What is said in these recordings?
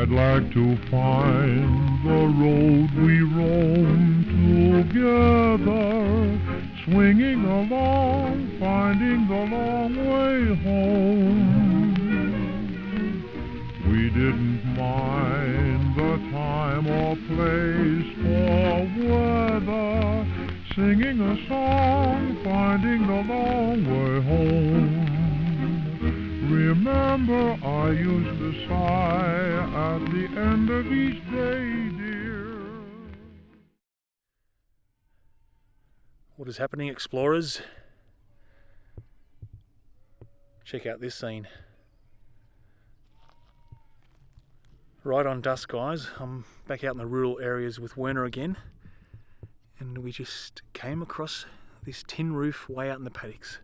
I'd like to find the road we roam together, swinging along, finding the long way home. We didn't mind the time or place or weather, singing a song, finding the long way home. Remember, I used to sigh at the end of each day, dear. What is happening, explorers? Check out this scene. Right on dusk, guys. I'm back out in the rural areas with Werner again, and we just came across this tin roof way out in the paddocks.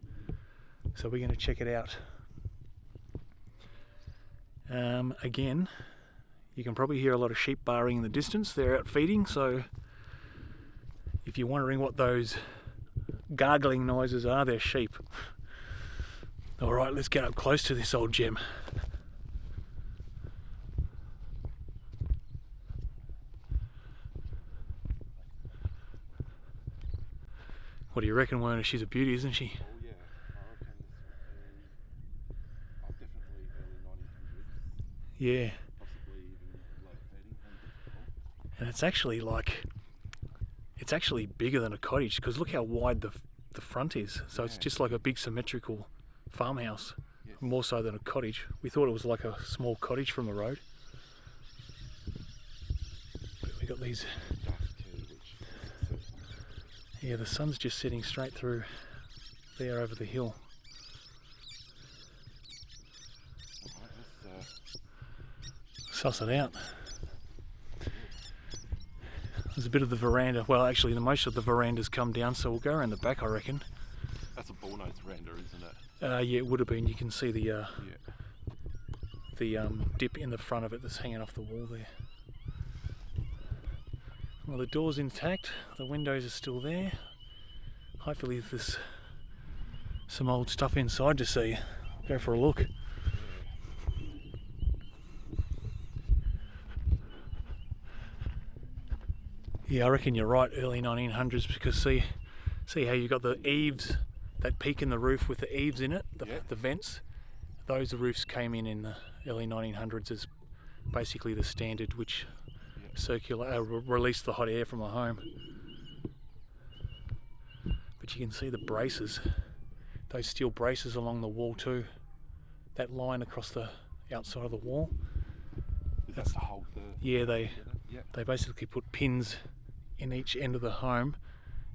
So we're going to check it out. Again, you can probably hear a lot of sheep baaing in the distance. They're out feeding, so if you're wondering what those gargling noises are, they're sheep. Alright, let's get up close to this old gem. What do you reckon, Werner? She's a beauty, isn't she? Oh yeah, I reckon this would be definitely early 1900s. Yeah. Possibly even late 1800s. And it's actually bigger than a cottage, because look how wide the front is. So it's just like a big symmetrical farmhouse, Yes. more so than a cottage. We thought it was like a small cottage from the road. But we got these. Dusk too, which Yeah, the sun's just setting straight through there over the hill. alright, let's Suss it out. There's a bit of the veranda. Well, actually, most of the veranda's come down, so we'll go around the back, I reckon. that's a bullnose veranda, isn't it? Yeah, it would have been. You can see the Yeah. dip in the front of it that's hanging off the wall there. Well, the door's intact. The windows are still there. Hopefully, there's some old stuff inside to see. Go for a look. Yeah, I reckon you're right, early 1900s, because see how you got the eaves, that peak in the roof with the eaves in it, the vents. Those roofs came in the early 1900s as basically the standard, which released the hot air from a home. But you can see the braces, those steel braces along the wall too. That line across the outside of the wall. That's to hold the... Yeah, they basically put pins in each end of the home,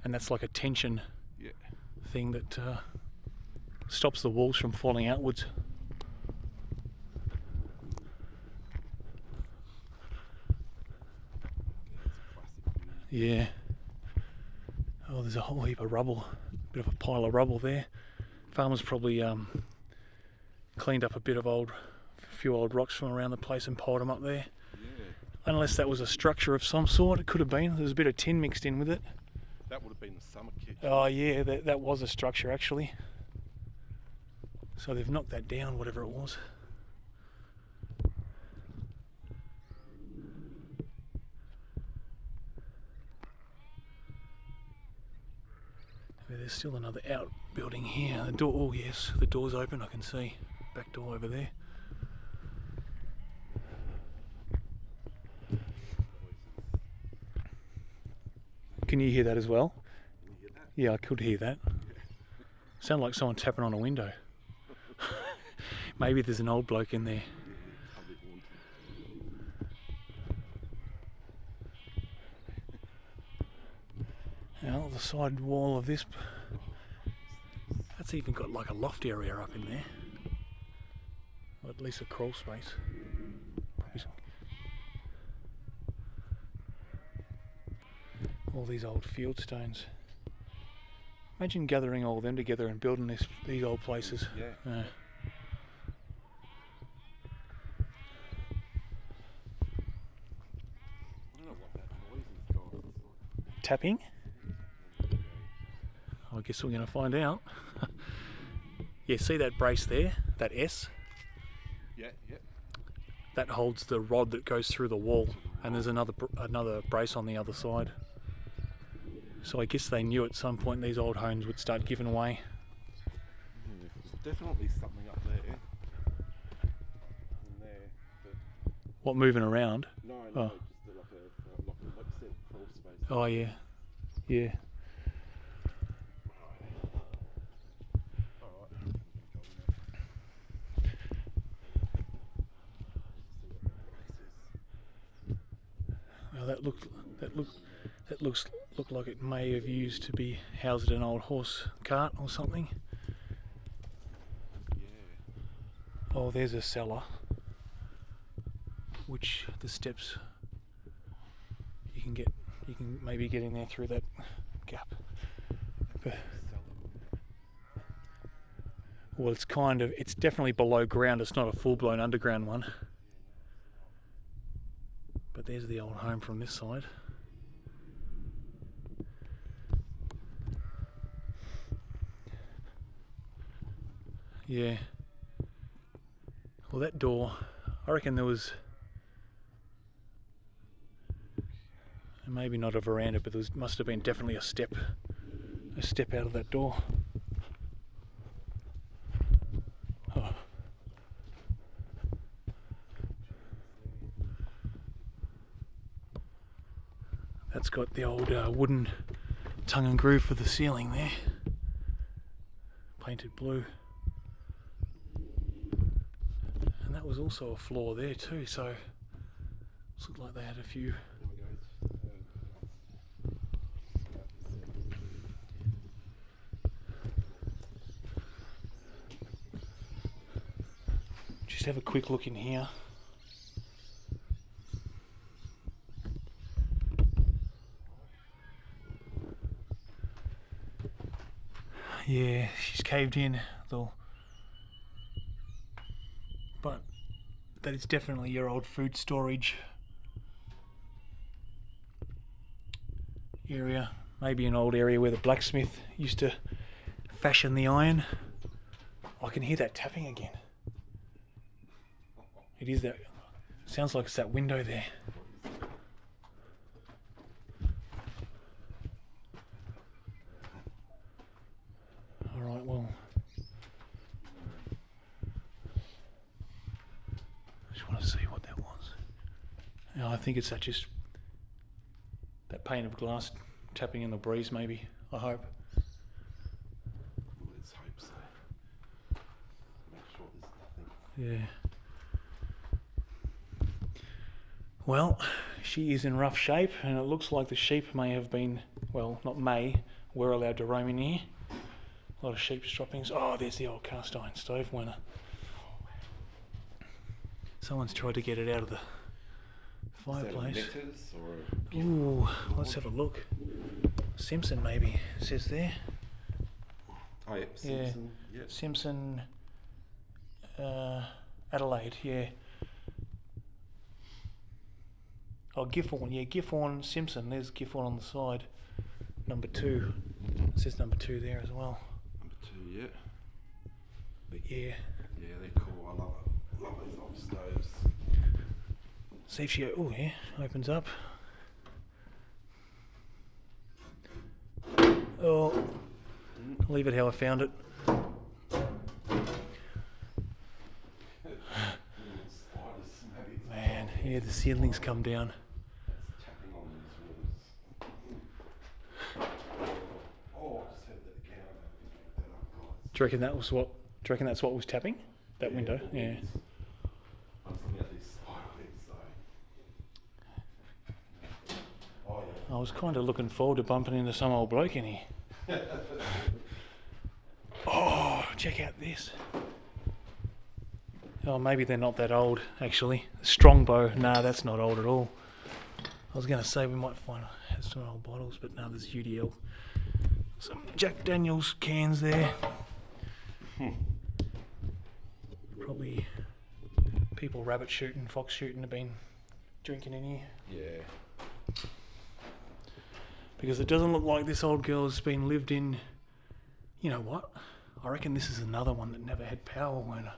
and that's like a tension thing that stops the walls from falling outwards. Yeah. Oh, there's a whole heap of rubble, bit of a pile of rubble there. Farmers probably cleaned up a few old rocks from around the place and piled them up there. Yeah. Unless that was a structure of some sort, it could have been. There's a bit of tin mixed in with it. That would have been the summer kitchen. Oh yeah, that was a structure actually. So they've knocked that down, whatever it was. There's still another outbuilding here. The door, oh yes, the door's open, I can see. Back door over there. Can you hear that as well? Can you hear that? Yeah, I could hear that. Sounded like someone tapping on a window. Maybe there's an old bloke in there. Now the side wall of this, that's even got like a loft area up in there. Or at least a crawl space. Probably all these old field stones. Imagine gathering all of them together and building these old places. Yeah. I don't know what that noise is, guys. Tapping? I guess we're going to find out. Yeah, see that brace there? That S? Yeah. that holds the rod that goes through the wall, and there's another brace on the other side. So I guess they knew at some point these old homes would start giving way. Yeah, there's definitely something up there. In there. That, What, moving around? no, Oh. just like a said, crawl space. Oh yeah, yeah. Well, that looks like it may have used to be housed in an old horse cart or something. Yeah. Oh, there's a cellar, which the steps you can maybe get in there through that gap. But, well, it's definitely below ground. It's not a full-blown underground one. But there's the old home from this side. Yeah. Well, that door, I reckon there was maybe not a veranda, but there must have been definitely a step out of that door. Oh. That's got the old wooden tongue and groove for the ceiling there, painted blue. And that was also a floor there too, so it looked like they had a few. Just have a quick look in here. Yeah, she's caved in though. But that is definitely your old food storage area. Maybe an old area where the blacksmith used to fashion the iron. I can hear that tapping again. It is that. Sounds like it's that window there. Alright, well. I just want to see what that was. I think it's that pane of glass tapping in the breeze, maybe. I hope. Let's hope so. Make sure there's nothing. Yeah. Well, she is in rough shape, and it looks like the sheep may have been, well, not may, were allowed to roam in here. A lot of sheep's droppings. Oh, there's the old cast iron stove winner. Someone's tried to get it out of the fireplace. Is that a Nectar's or Ooh, let's have a look. Simpson maybe, it says there. Oh, yep, Simpson. Yeah. Yep. Simpson, Adelaide, yeah. Oh, Gifford, yeah, Gifford, Simpson. There's Gifford on the side. Number 2. It says number 2 there as well. Number 2, yeah. But yeah. Yeah, they're cool. I love it. Love these old stoves. See if she, oh yeah, opens up. Oh, leave it how I found it. Man, yeah, the ceilings come down. Tapping on these walls. Oh, I just heard that again. I don't think I picked that up, guys. Do you reckon that's what was tapping? That window? Yeah. I was looking at these spiderwebs, so. Oh, yeah. I was kind of looking forward to bumping into some old bloke in here. Oh, check out this. Oh, maybe they're not that old, actually. Strongbow, nah, that's not old at all. I was going to say we might find some old bottles, but no, there's UDL. Some Jack Daniels cans there. Probably people rabbit shooting, fox shooting have been drinking in here. Yeah. Because it doesn't look like this old girl's been lived in. You know what? I reckon this is another one that never had power, weren't it?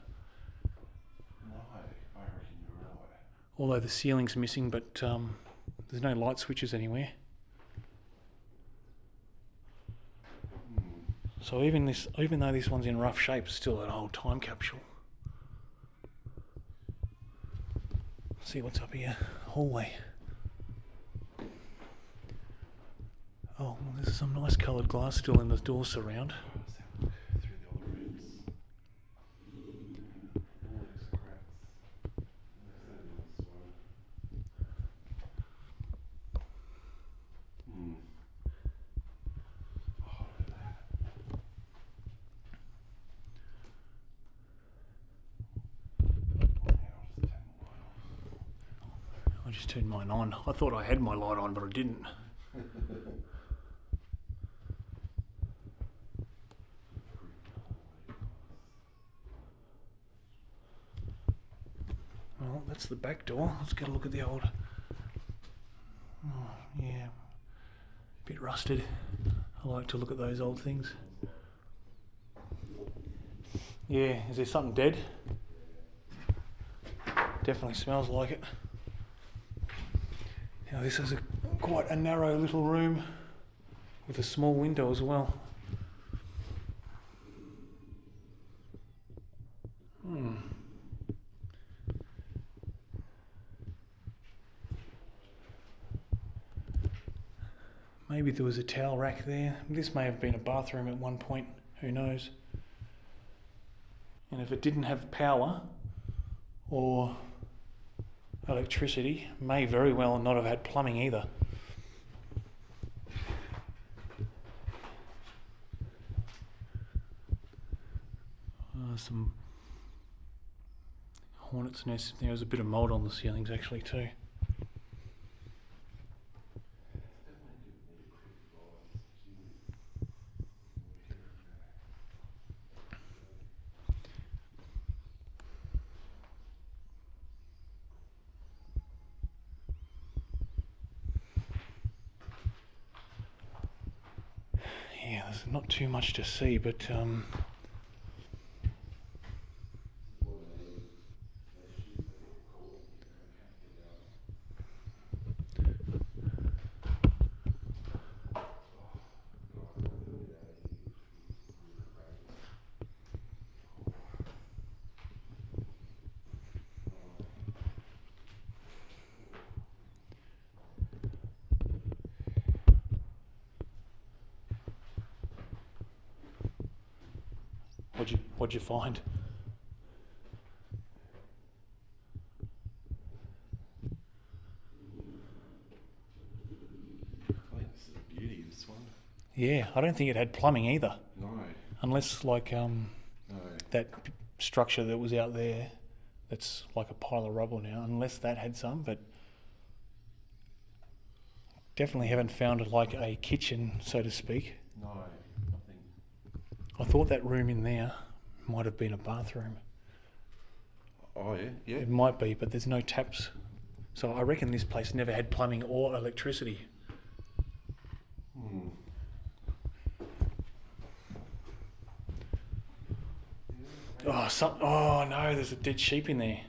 No, I reckon you're right. although the ceiling's missing, but there's no light switches anywhere. So even though this one's in rough shape, it's still an old time capsule. See what's up here. Hallway. Oh, well, there's some nice coloured glass still in the door surround. Through the other rooms. All these cracks. Oh, look at that. I just turned mine on. I thought I had my light on, but I didn't. Well, that's the back door. Let's get a look at the old... Oh, yeah. Bit rusted. I like to look at those old things. Yeah, is there something dead? Definitely smells like it. Now this is quite a narrow little room with a small window as well. Maybe there was a towel rack there. This may have been a bathroom at one point, who knows. And if it didn't have power or electricity, may very well not have had plumbing either. Some hornet's nest. There was a bit of mould on the ceilings actually too. Yeah, there's not too much to see, but what'd you find? I think this is a beauty, this one. Yeah, I don't think it had plumbing either. No. Unless like No. that structure that was out there that's like a pile of rubble now, unless that had some, but definitely haven't found like a kitchen, so to speak. No, nothing. I thought that room in there might have been a bathroom. Oh, yeah? Yeah. It might be, but there's no taps. So I reckon this place never had plumbing or electricity. Oh no, there's a dead sheep in there.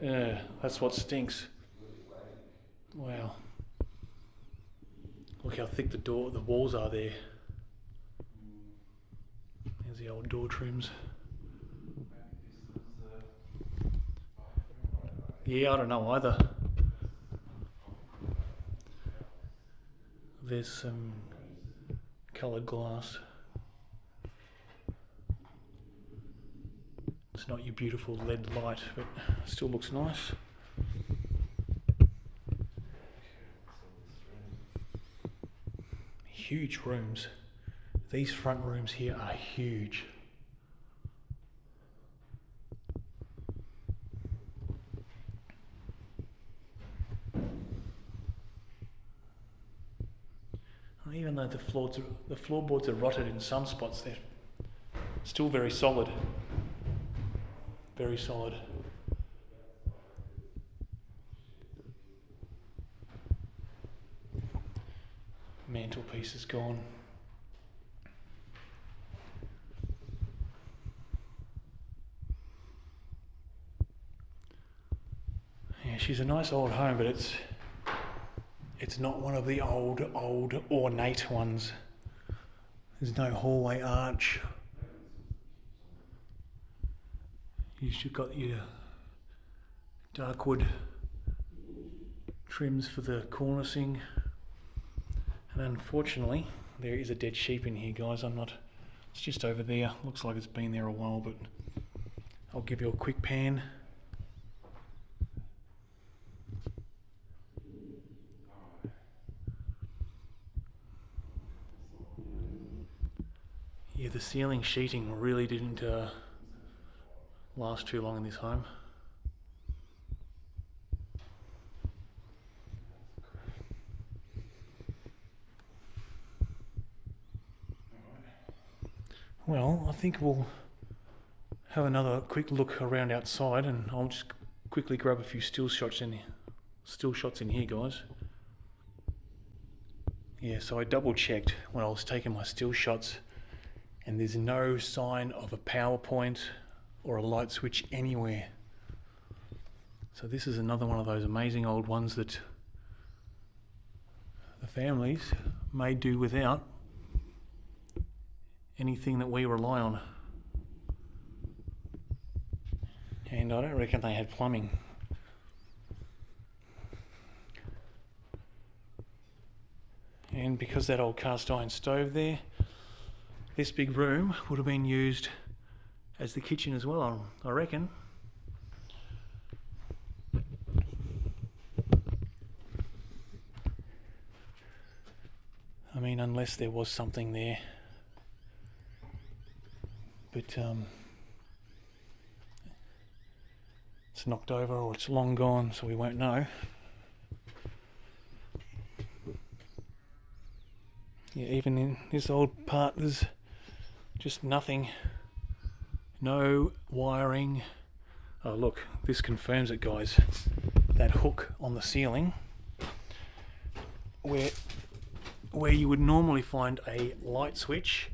Yeah, that's what stinks. Wow. Look how thick the walls are there. There's the old door trims. Yeah, I don't know either. There's some coloured glass. It's not your beautiful LED light, but it still looks nice. Huge rooms. These front rooms here are huge. Even though the floorboards are rotted in some spots, they're still very solid. Very solid. Mantelpiece is gone. Yeah, she's a nice old home, but it's not one of the old ornate ones. There's no hallway arch. You've got your dark wood trims for the cornicing. And unfortunately, there is a dead sheep in here, guys. It's just over there. Looks like it's been there a while, but I'll give you a quick pan. Yeah, the ceiling sheeting really didn't last too long in this home. Well, I think we'll have another quick look around outside, and I'll just quickly grab a few still shots in here, guys. Yeah, so I double checked when I was taking my still shots, and there's no sign of a power point or a light switch anywhere. So this is another one of those amazing old ones that the families may do without anything that we rely on. And I don't reckon they had plumbing. And because that old cast iron stove there, this big room would have been used as the kitchen as well, I reckon. I mean, unless there was something there. But it's knocked over or it's long gone, so we won't know. Yeah, even in this old part there's just nothing. No wiring. Oh look, this confirms it, guys. That hook on the ceiling where you would normally find a light switch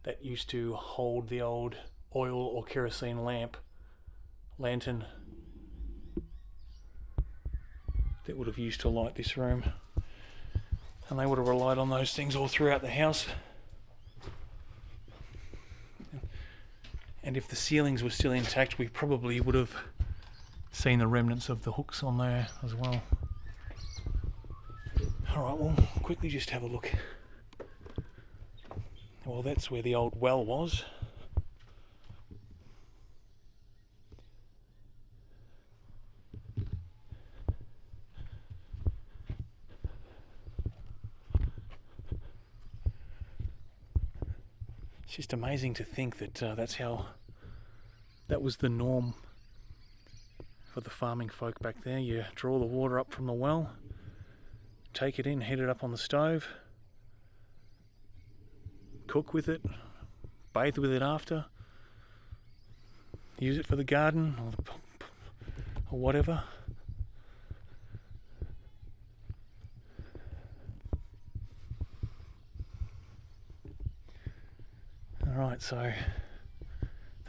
that used to hold the old oil or kerosene lantern that would have used to light this room. And they would have relied on those things all throughout the house. And if the ceilings were still intact, we probably would have seen the remnants of the hooks on there as well. Alright, we'll quickly just have a look. Well, that's where the old well was. It's just amazing to think that that was the norm for the farming folk back there. You draw the water up from the well, take it in, heat it up on the stove, cook with it, bathe with it after, use it for the garden or whatever. Alright, so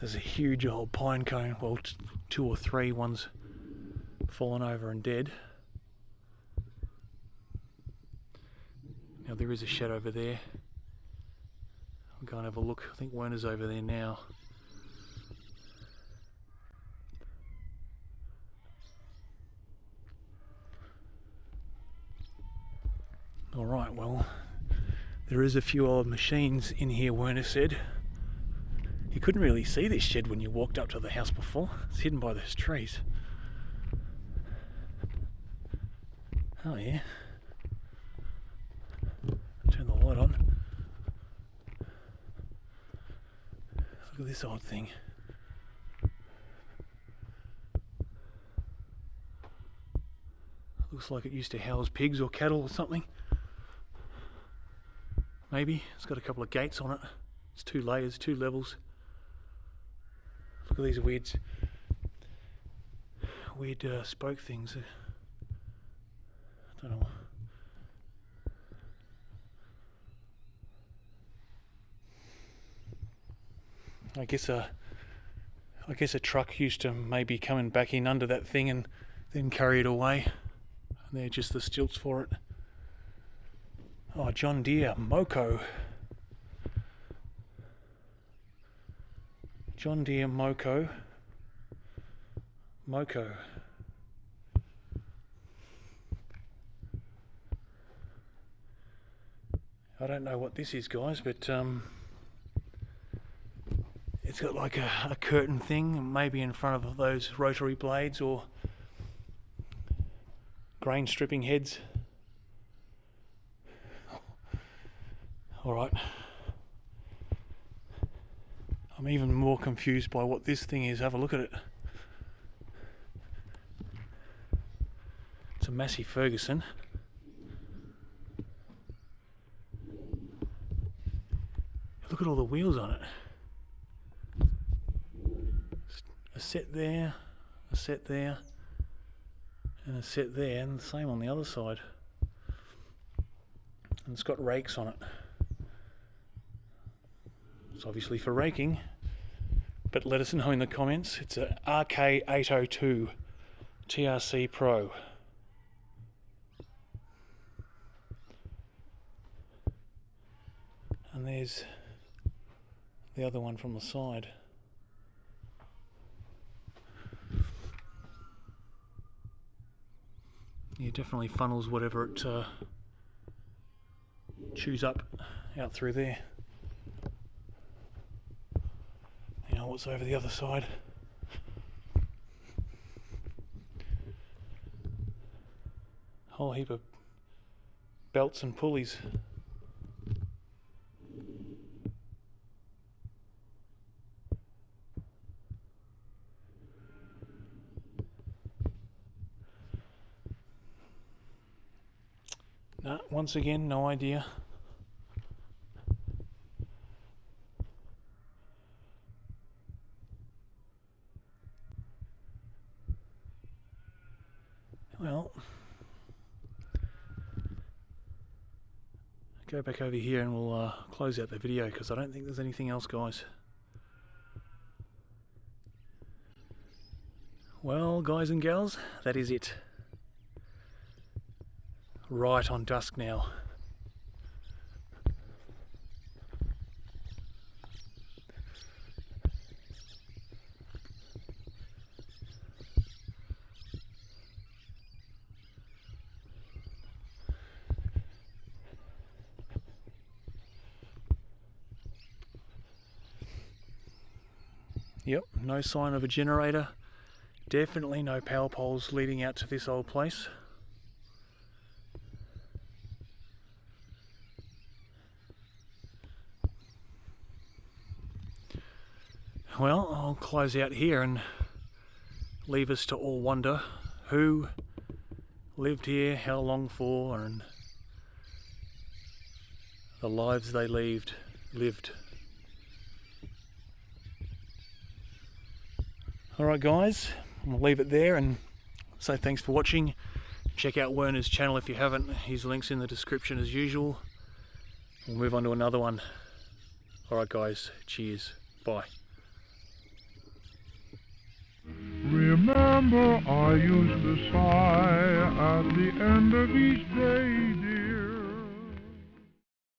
there's a huge old pine cone, well, 2 or 3 ones fallen over and dead. Now there is a shed over there. I'll go and have a look. I think Werner's over there now. Alright, well, there is a few old machines in here, Werner said. You couldn't really see this shed when you walked up to the house before. It's hidden by those trees. Oh yeah. Turn the light on. Look at this old thing. Looks like it used to house pigs or cattle or something. Maybe. It's got a couple of gates on it. It's 2 layers, 2 levels. Look at these weird spoke things. I don't know. I guess a truck used to maybe coming back in under that thing and then carry it away. And they're just the stilts for it. Oh, John Deere Moco. John Deere Moco. I don't know what this is, guys, but it's got like a curtain thing, maybe in front of those rotary blades or grain stripping heads. Alright. I'm even more confused by what this thing is. Have a look at it. It's a Massey Ferguson. Look at all the wheels on it. A set there, a set there, and a set there, and the same on the other side. And it's got rakes on it. It's obviously for raking, but let us know in the comments. It's a RK802 TRC Pro. And there's the other one from the side. Yeah, definitely funnels whatever it chews up out through there. You know what's over the other side? Whole heap of belts and pulleys. No, once again, no idea. Well, go back over here and we'll close out the video because I don't think there's anything else, guys. Well, guys and gals, that is it. Right on dusk now. Yep, no sign of a generator. Definitely no power poles leading out to this old place. Well, I'll close out here and leave us to all wonder who lived here, how long for, and the lives they lived. Alright guys, I'll leave it there and say thanks for watching. Check out Werner's channel if you haven't, his link's in the description as usual. We'll move on to another one. Alright guys, cheers, bye. Remember, I used to sigh at the end of each day.